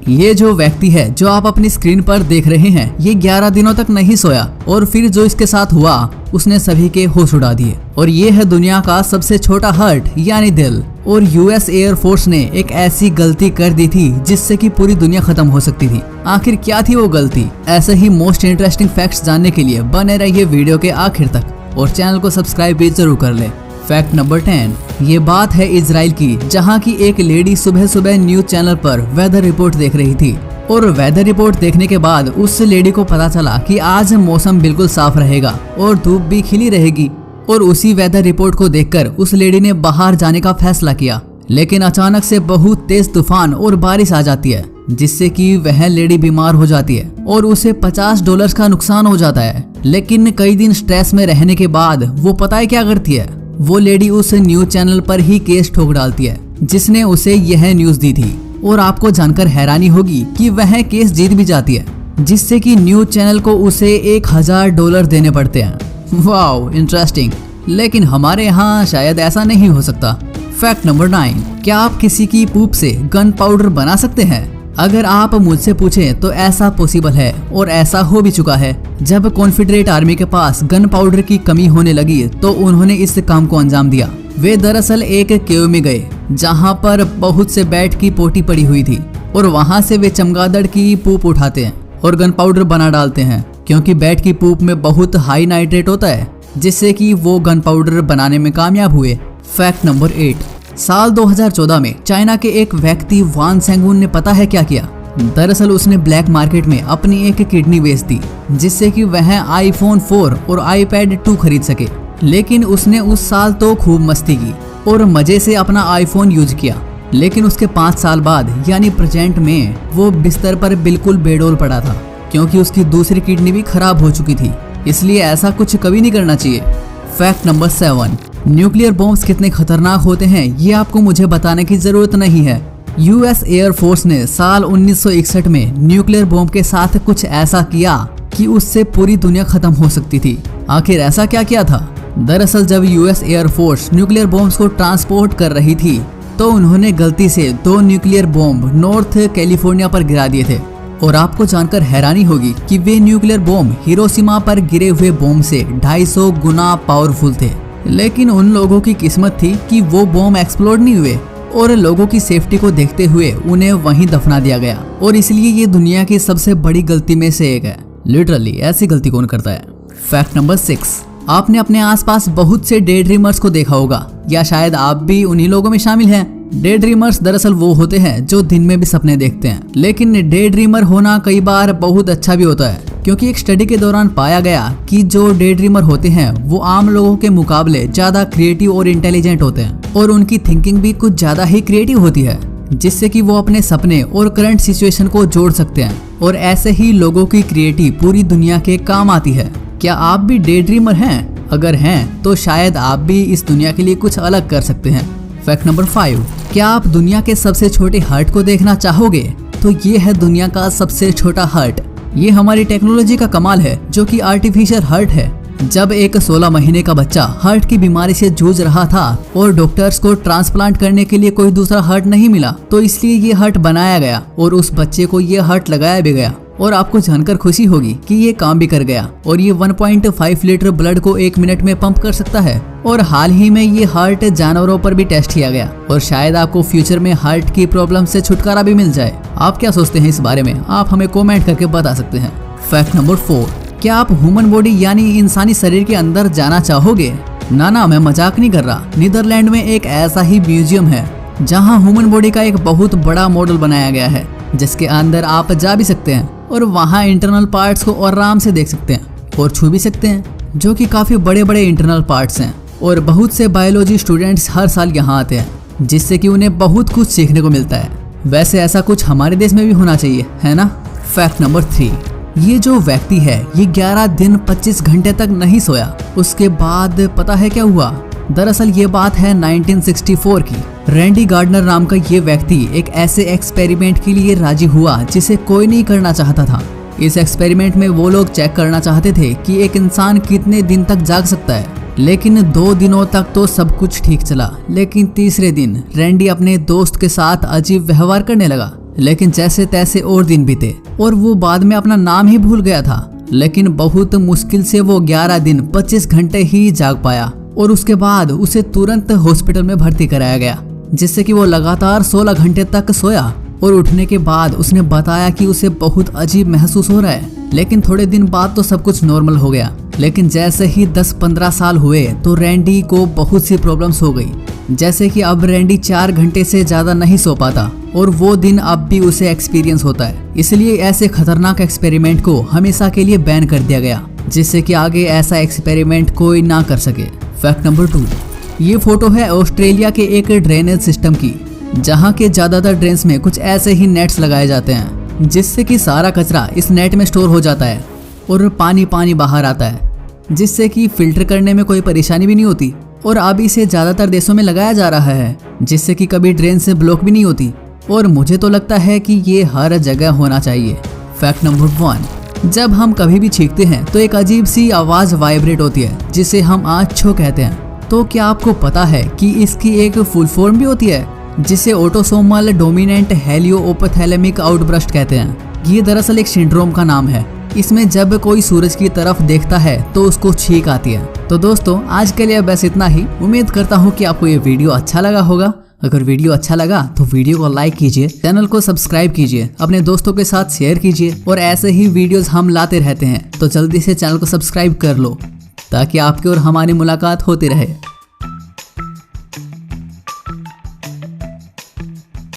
ये जो व्यक्ति है जो आप अपनी स्क्रीन पर देख रहे हैं, ये 11 दिनों तक नहीं सोया और फिर जो इसके साथ हुआ उसने सभी के होश उड़ा दिए। और ये है दुनिया का सबसे छोटा हार्ट यानी दिल। और यूएस एयर फोर्स ने एक ऐसी गलती कर दी थी जिससे कि पूरी दुनिया खत्म हो सकती थी। आखिर क्या थी वो गलती? ऐसे ही मोस्ट इंटरेस्टिंग फैक्ट्स जानने के लिए बने रहिए वीडियो के आखिर तक और चैनल को सब्सक्राइब भी जरूर कर ले। फैक्ट नंबर 10, ये बात है इजराइल की, जहां की एक लेडी सुबह सुबह न्यूज चैनल पर वेदर रिपोर्ट देख रही थी और वेदर रिपोर्ट देखने के बाद उस लेडी को पता चला कि आज मौसम बिल्कुल साफ रहेगा और धूप भी खिली रहेगी। और उसी वेदर रिपोर्ट को देखकर उस लेडी ने बाहर जाने का फैसला किया, लेकिन अचानक से बहुत तेज तूफान और बारिश आ जाती है जिससे कि वह लेडी बीमार हो जाती है और उसे $50 का नुकसान हो जाता है। लेकिन कई दिन स्ट्रेस में रहने के बाद वो पता है क्या करती है? वो लेडी उस न्यूज चैनल पर ही केस ठोक डालती है जिसने उसे यह न्यूज दी थी। और आपको जानकर हैरानी होगी कि वह केस जीत भी जाती है, जिससे कि न्यूज चैनल को उसे $1000 देने पड़ते हैं। Wow, interesting. लेकिन हमारे यहाँ शायद ऐसा नहीं हो सकता। फैक्ट नंबर 9, क्या आप किसी की पूप से गन पाउडर बना सकते हैं? अगर आप मुझसे पूछें तो ऐसा पॉसिबल है और ऐसा हो भी चुका है। जब कॉन्फेडरेट आर्मी के पास गन पाउडर की कमी होने लगी तो उन्होंने इस काम को अंजाम दिया। वे दरअसल एक केव में गए जहां पर बहुत से बैट की पोटी पड़ी हुई थी और वहां से वे चमगादड़ की पूप उठाते हैं और गन पाउडर बना डालते हैं, क्योंकि बैट की पूप में बहुत हाई नाइट्रेट होता है, जिससे कि वो गन पाउडर बनाने में कामयाब हुए। फैक्ट नंबर 8, साल 2014 में चाइना के एक व्यक्ति वान सेंगुन ने पता है क्या किया? दरअसल उसने ब्लैक मार्केट में अपनी एक किडनी बेच दी जिससे कि वह iPhone 4 और iPad 2 खरीद सके। लेकिन उसने उस साल तो खूब मस्ती की और मजे से अपना iPhone यूज किया, लेकिन उसके 5 साल बाद यानी प्रेजेंट में वो बिस्तर पर बिल्कुल बेडौल पड़ा था, क्योंकि उसकी दूसरी किडनी भी खराब हो चुकी थी। इसलिए ऐसा कुछ कभी नहीं करना चाहिए। फैक्ट नंबर 7, न्यूक्लियर बॉम्ब्स कितने खतरनाक होते हैं ये आपको मुझे बताने की जरूरत नहीं है। यूएस एयर फोर्स ने साल 1961 में न्यूक्लियर बॉम्ब के साथ कुछ ऐसा किया कि उससे पूरी दुनिया खत्म हो सकती थी। आखिर ऐसा क्या किया था? दरअसल जब US air force nuclear bombs को ट्रांसपोर्ट कर रही थी तो उन्होंने गलती से 2 न्यूक्लियर बॉम्ब नॉर्थ कैलिफोर्निया पर गिरा दिए थे। और आपको जानकर हैरानी होगी कि वे न्यूक्लियर बॉम्ब हिरोशिमा पर गिरे हुए बॉम्ब से 250 गुना पावरफुल थे। लेकिन उन लोगों की किस्मत थी कि वो बॉम्ब एक्सप्लोड नहीं हुए और लोगों की सेफ्टी को देखते हुए उन्हें वहीं दफना दिया गया। और इसलिए ये दुनिया की सबसे बड़ी गलती में से एक है। लिटरली ऐसी गलती कौन करता है? फैक्ट नंबर 6, आपने अपने आसपास बहुत से डे ड्रीमर्स को देखा होगा, या शायद आप भी उन्हीं लोगों में शामिल हैं। डे ड्रीमर्स दरअसल वो होते हैं जो दिन में भी सपने देखते हैं। लेकिन डे ड्रीमर होना कई बार बहुत अच्छा भी होता है, क्योंकि एक स्टडी के दौरान पाया गया कि जो डे ड्रीमर होते हैं वो आम लोगों के मुकाबले ज्यादा क्रिएटिव और इंटेलिजेंट होते हैं और उनकी थिंकिंग भी कुछ ज्यादा ही क्रिएटिव होती है, जिससे कि वो अपने सपने और करंट सिचुएशन को जोड़ सकते हैं। और ऐसे ही लोगों की क्रिएटिव पूरी दुनिया के काम आती है। क्या आप भी डे ड्रीमर हैं? अगर हैं तो शायद आप भी इस दुनिया के लिए कुछ अलग कर सकते हैं। फैक्ट नंबर 5, क्या आप दुनिया के सबसे छोटे हार्ट को देखना चाहोगे? तो ये है दुनिया का सबसे छोटा हार्ट। ये हमारी टेक्नोलॉजी का कमाल है, जो कि आर्टिफिशियल हार्ट है। जब एक 16 महीने का बच्चा हार्ट की बीमारी से जूझ रहा था और डॉक्टर्स को ट्रांसप्लांट करने के लिए कोई दूसरा हार्ट नहीं मिला, तो इसलिए ये हार्ट बनाया गया और उस बच्चे को ये हार्ट लगाया भी गया। और आपको जानकर खुशी होगी कि ये काम भी कर गया और ये 1.5 लीटर ब्लड को 1 मिनट में पंप कर सकता है। और हाल ही में ये हार्ट जानवरों पर भी टेस्ट किया गया और शायद आपको फ्यूचर में हार्ट की प्रॉब्लम से छुटकारा भी मिल जाए। आप क्या सोचते हैं इस बारे में? आप हमें कमेंट करके बता सकते हैं। फैक्ट नंबर 4, क्या आप ह्यूमन बॉडी यानी इंसानी शरीर के अंदर जाना चाहोगे? ना, मैं मजाक नहीं कर रहा। नीदरलैंड में एक ऐसा ही म्यूजियम है जहाँ ह्यूमन बॉडी का एक बहुत बड़ा मॉडल बनाया गया है, जिसके अंदर आप जा भी सकते हैं और वहाँ इंटरनल पार्ट्स को आराम से देख सकते हैं और छू भी सकते हैं, जो कि काफी बड़े बड़े इंटरनल पार्ट्स हैं। और बहुत से बायोलॉजी स्टूडेंट्स हर साल यहाँ आते हैं, जिससे कि उन्हें बहुत कुछ सीखने को मिलता है। वैसे ऐसा कुछ हमारे देश में भी होना चाहिए, है ना? फैक्ट नंबर 3, ये जो व्यक्ति है ये 11 दिन 25 घंटे तक नहीं सोया। उसके बाद पता है क्या हुआ? दरअसल ये बात है 1964 की। रैंडी गार्डनर नाम का ये व्यक्ति एक ऐसे एक्सपेरिमेंट के लिए राजी हुआ जिसे कोई नहीं करना चाहता था। इस एक्सपेरिमेंट में वो लोग चेक करना चाहते थे कि एक इंसान कितने दिन तक जाग सकता है। लेकिन 2 दिनों तक तो सब कुछ ठीक चला, लेकिन तीसरे दिन रैंडी अपने दोस्त के साथ अजीब व्यवहार करने लगा। लेकिन जैसे तैसे और दिन बीते और वो बाद में अपना नाम ही भूल गया था। लेकिन बहुत मुश्किल से वो 11 दिन 25 घंटे ही जाग पाया और उसके बाद उसे तुरंत हॉस्पिटल में भर्ती कराया गया, जिससे कि वो लगातार 16 घंटे तक सोया। और उठने के बाद उसने बताया कि उसे बहुत अजीब महसूस हो रहा है, लेकिन थोड़े दिन बाद तो सब कुछ नॉर्मल हो गया। लेकिन जैसे ही 10-15 साल हुए तो रैंडी को बहुत सी प्रॉब्लम्स हो गई, जैसे कि अब रैंडी 4 घंटे से ज्यादा नहीं सो पाता और वो दिन अब भी उसे एक्सपीरियंस होता है। इसलिए ऐसे खतरनाक एक्सपेरिमेंट को हमेशा के लिए बैन कर दिया गया, जिससे कि आगे ऐसा एक्सपेरिमेंट कोई ना कर सके। फैक्ट नंबर 2, ये फोटो है ऑस्ट्रेलिया के एक ड्रेनेज सिस्टम की, जहाँ के ज्यादातर ड्रेन्स में कुछ ऐसे ही नेट्स लगाए जाते हैं, जिससे कि सारा कचरा इस नेट में स्टोर हो जाता है और पानी बाहर आता है, जिससे कि फिल्टर करने में कोई परेशानी भी नहीं होती। और अब इसे ज्यादातर देशों में लगाया जा रहा है, जिससे कि कभी ड्रेन से ब्लॉक भी नहीं होती। और मुझे तो लगता है कि ये हर जगह होना चाहिए। फैक्ट नंबर 1, जब हम कभी भी छींकते हैं तो एक अजीब सी आवाज वाइब्रेट होती है, जिसे हम आच्छो कहते हैं। तो क्या आपको पता है कि इसकी एक फुल फॉर्म भी होती है, जिसे ऑटोसोमल डोमिनेंट हेलियोओपैथेलेमिक आउटबर्स्ट कहते हैं। ये दरअसल एक सिंड्रोम का नाम है। इसमें जब कोई सूरज की तरफ देखता है तो उसको छींक आती है। तो दोस्तों, आज के लिए बस इतना ही। उम्मीद करता हूँ कि आपको ये वीडियो अच्छा लगा होगा। अगर वीडियो अच्छा लगा तो वीडियो को लाइक कीजिए, चैनल को सब्सक्राइब कीजिए, अपने दोस्तों के साथ शेयर कीजिए और ऐसे ही वीडियोस हम लाते रहते हैं। तो जल्दी से चैनल को सब्सक्राइब कर लो ताकि आपकी और हमारी मुलाकात होती रहे।